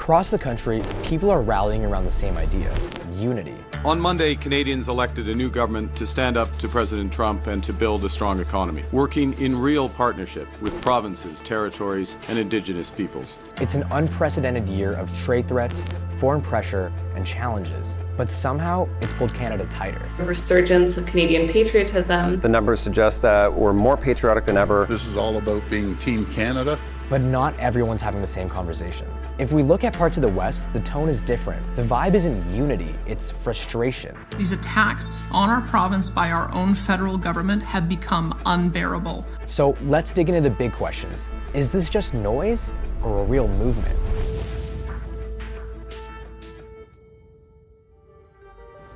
Across the country, people are rallying around the same idea: unity. On Monday, Canadians elected a new government to stand up to President Trump and to build a strong economy, working in real partnership with provinces, territories, and Indigenous peoples. It's an unprecedented year of trade threats, foreign pressure, and challenges. But somehow, it's pulled Canada tighter. A resurgence of Canadian patriotism. The numbers suggest that we're more patriotic than ever. This is all about being Team Canada. But not everyone's having the same conversation. If we look at parts of the West, the tone is different. The vibe isn't unity, it's frustration. These attacks on our province by our own federal government have become unbearable. So let's dig into the big questions. Is this just noise or a real movement?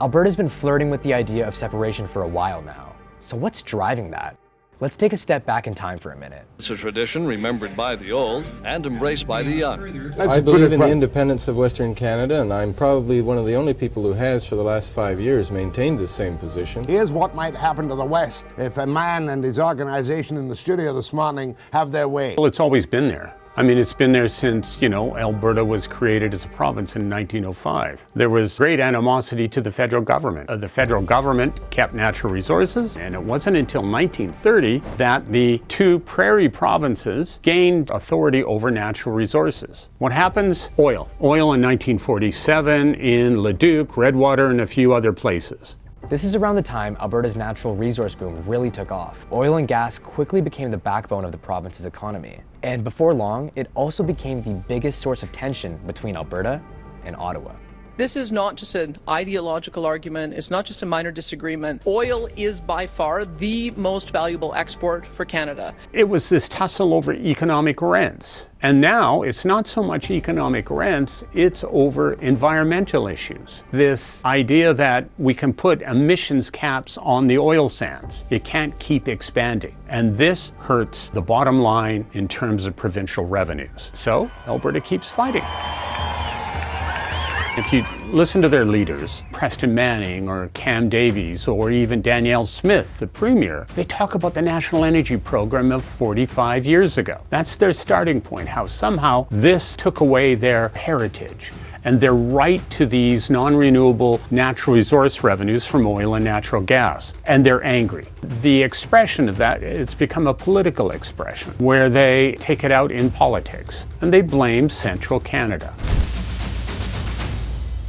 Alberta's been flirting with the idea of separation for a while now. So what's driving that? Let's take a step back in time for a minute. It's a tradition remembered by the old and embraced by the young. I believe in the independence of Western Canada, and I'm probably one of the only people who has, for the last 5 years, maintained the same position. Here's what might happen to the West if a man and his organization in the studio this morning have their way. Well, it's always been there. I mean, it's been there since, Alberta was created as a province in 1905. There was great animosity to the federal government. The federal government kept natural resources, and it wasn't until 1930 that the two prairie provinces gained authority over natural resources. What happens? Oil. Oil in 1947 in Leduc, Redwater, and a few other places. This is around the time Alberta's natural resource boom really took off. Oil and gas quickly became the backbone of the province's economy. And before long, it also became the biggest source of tension between Alberta and Ottawa. This is not just an ideological argument. It's not just a minor disagreement. Oil is by far the most valuable export for Canada. It was this tussle over economic rents. And now it's not so much economic rents, it's over environmental issues. This idea that we can put emissions caps on the oil sands. It can't keep expanding. And this hurts the bottom line in terms of provincial revenues. So Alberta keeps fighting. If you listen to their leaders, Preston Manning or Cam Davies or even Danielle Smith, the Premier, they talk about the National Energy Program of 45 years ago. That's their starting point, how somehow this took away their heritage and their right to these non-renewable natural resource revenues from oil and natural gas. And they're angry. The expression of that, it's become a political expression where they take it out in politics and they blame Central Canada.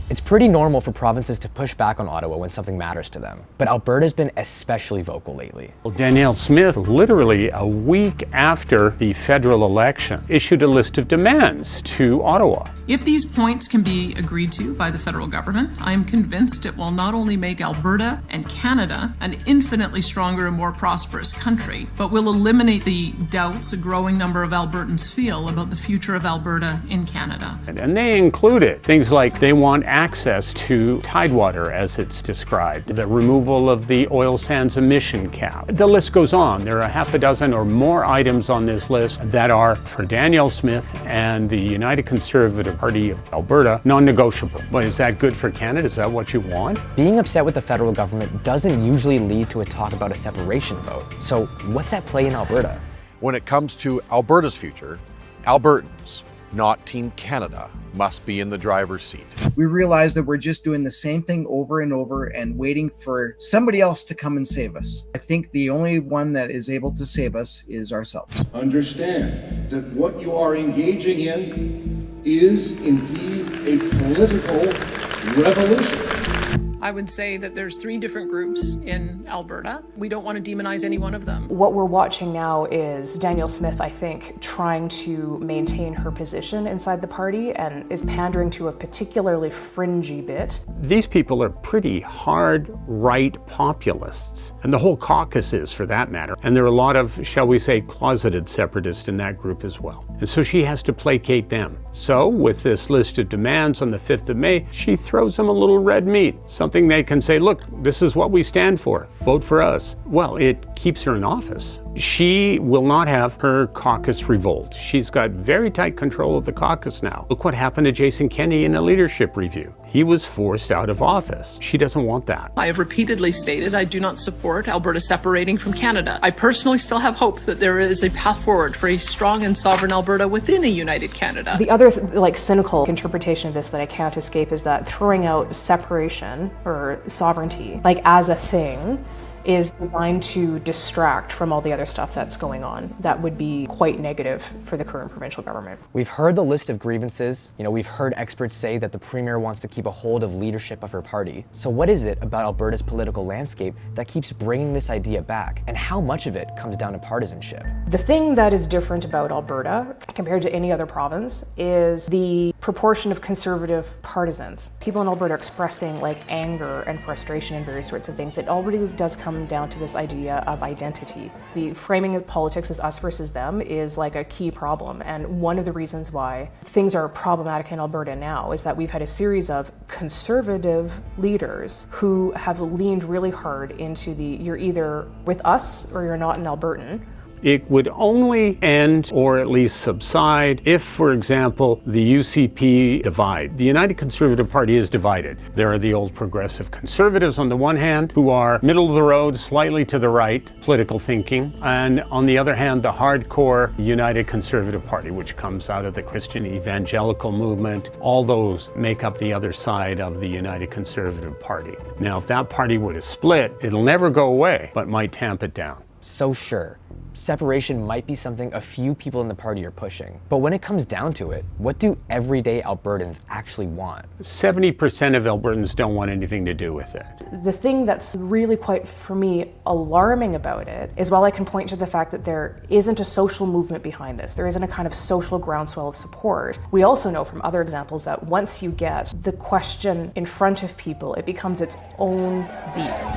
It's pretty normal for provinces to push back on Ottawa when something matters to them, but Alberta's been especially vocal lately. Well, Danielle Smith, literally a week after the federal election, issued a list of demands to Ottawa. If these points can be agreed to by the federal government, I am convinced it will not only make Alberta and Canada an infinitely stronger and more prosperous country, but will eliminate the doubts a growing number of Albertans feel about the future of Alberta in Canada. And they included things like they want access to tidewater, as it's described, the removal of the oil sands emission cap. The list goes on. There are half a dozen or more items on this list that are, for Danielle Smith and the United Conservative Party of Alberta, non-negotiable. But is that good for Canada? Is that what you want? Being upset with the federal government doesn't usually lead to a talk about a separation vote. So what's at play in Alberta? When it comes to Alberta's future, Albertans, not Team Canada, must be in the driver's seat. We realize that we're just doing the same thing over and over and waiting for somebody else to come and save us. I think the only one that is able to save us is ourselves. Understand that what you are engaging in is indeed a political revolution. I would say that there's 3 different groups in Alberta. We don't want to demonize any one of them. What we're watching now is Danielle Smith, I think, trying to maintain her position inside the party and is pandering to a particularly fringy bit. These people are pretty hard right populists, and the whole caucus is, for that matter. And there are a lot of, shall we say, closeted separatists in that group as well. And so she has to placate them. So with this list of demands on the 5th of May, she throws them a little red meat. Something they can say, look, this is what we stand for. Vote for us. Well, it keeps her in office, She will not have her caucus revolt. She's got very tight control of the caucus now. Look what happened to Jason Kenney in a leadership review. He was forced out of office. She doesn't want that. I have repeatedly stated I do not support Alberta separating from Canada. I personally still have hope that there is a path forward for a strong and sovereign Alberta within a united Canada. The other cynical interpretation of this that I can't escape is that throwing out separation or sovereignty as a thing is designed to distract from all the other stuff that's going on. That would be quite negative for the current provincial government. We've heard the list of grievances. We've heard experts say that the Premier wants to keep a hold of leadership of her party. So what is it about Alberta's political landscape that keeps bringing this idea back? And how much of it comes down to partisanship? The thing that is different about Alberta compared to any other province is the proportion of conservative partisans. People in Alberta expressing anger and frustration and various sorts of things. It already does come down to this idea of identity. The framing of politics as us versus them is a key problem, and one of the reasons why things are problematic in Alberta now is that we've had a series of conservative leaders who have leaned really hard into you're either with us or you're not an Albertan. It would only end or at least subside if, for example, the UCP divide. The United Conservative Party is divided. There are the old progressive conservatives on the one hand, who are middle of the road, slightly to the right, political thinking, and on the other hand, the hardcore United Conservative Party, which comes out of the Christian evangelical movement. All those make up the other side of the United Conservative Party. Now, if that party were to split, it'll never go away, but might tamp it down. So sure, separation might be something a few people in the party are pushing. But when it comes down to it, what do everyday Albertans actually want? 70% of Albertans don't want anything to do with it. The thing that's really quite, for me, alarming about it is while I can point to the fact that there isn't a social movement behind this, there isn't a kind of social groundswell of support, we also know from other examples that once you get the question in front of people, it becomes its own beast.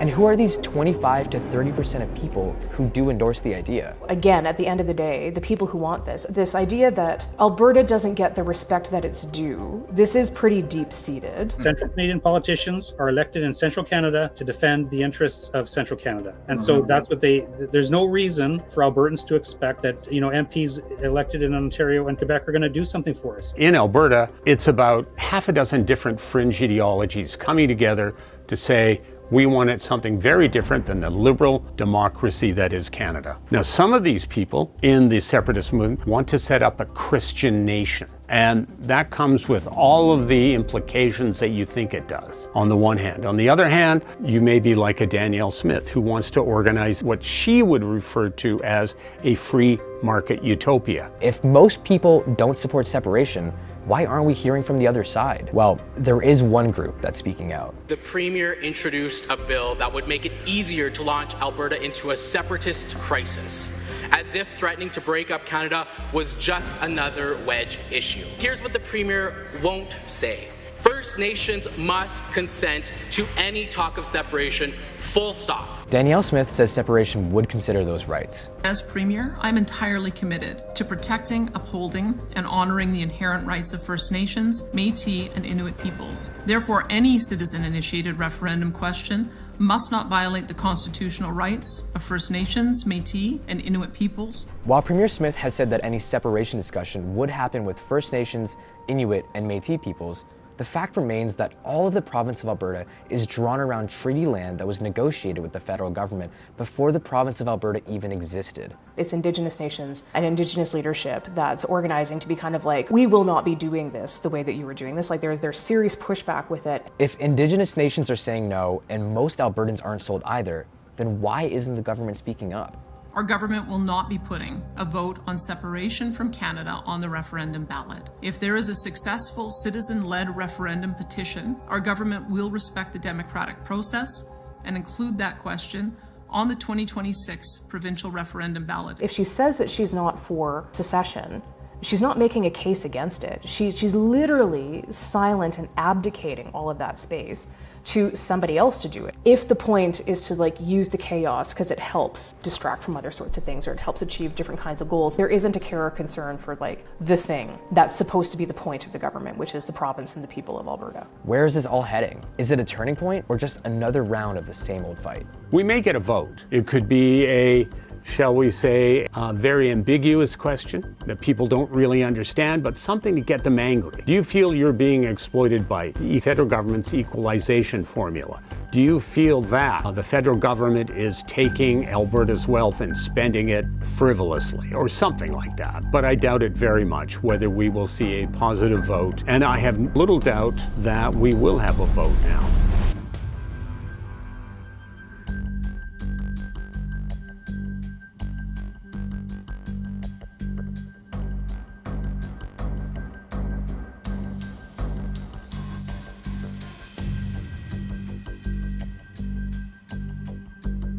And who are these 25 to 30% of people who do endorse the idea? Again, at the end of the day, the people who want this idea that Alberta doesn't get the respect that it's due, this is pretty deep-seated. Central Canadian politicians are elected in Central Canada to defend the interests of Central Canada. And so that's what there's no reason for Albertans to expect that, MPs elected in Ontario and Quebec are going to do something for us. In Alberta, it's about half a dozen different fringe ideologies coming together to say, we wanted something very different than the liberal democracy that is Canada. Now, some of these people in the separatist movement want to set up a Christian nation. And that comes with all of the implications that you think it does, on the one hand. On the other hand, you may be like a Danielle Smith who wants to organize what she would refer to as a free market utopia. If most people don't support separation, why aren't we hearing from the other side? Well, there is one group that's speaking out. The Premier introduced a bill that would make it easier to launch Alberta into a separatist crisis, as if threatening to break up Canada was just another wedge issue. Here's what the Premier won't say. First Nations must consent to any talk of separation, full stop. Danielle Smith says separation would consider those rights. As Premier, I'm entirely committed to protecting, upholding, and honoring the inherent rights of First Nations, Métis, and Inuit peoples. Therefore, any citizen-initiated referendum question must not violate the constitutional rights of First Nations, Métis, and Inuit peoples. While Premier Smith has said that any separation discussion would happen with First Nations, Inuit, and Métis peoples, the fact remains that all of the province of Alberta is drawn around treaty land that was negotiated with the federal government before the province of Alberta even existed. It's Indigenous nations and Indigenous leadership that's organizing to be kind of we will not be doing this the way that you were doing this. There's serious pushback with it. If Indigenous nations are saying no, and most Albertans aren't sold either, then why isn't the government speaking up? Our government will not be putting a vote on separation from Canada on the referendum ballot. If there is a successful citizen-led referendum petition, our government will respect the democratic process and include that question on the 2026 provincial referendum ballot. If she says that she's not for secession, she's not making a case against it. She's literally silent and abdicating all of that space to somebody else to do it. If the point is to like use the chaos because it helps distract from other sorts of things or it helps achieve different kinds of goals, there isn't a care or concern for like the thing that's supposed to be the point of the government, which is the province and the people of Alberta. Where is this all heading? Is it a turning point or just another round of the same old fight? We may get a vote. It could be a, shall we say, a very ambiguous question that people don't really understand, but something to get them angry. Do you feel you're being exploited by the federal government's equalization formula? Do you feel that the federal government is taking Alberta's wealth and spending it frivolously or something like that? But I doubt it very much whether we will see a positive vote, and I have little doubt that we will have a vote now.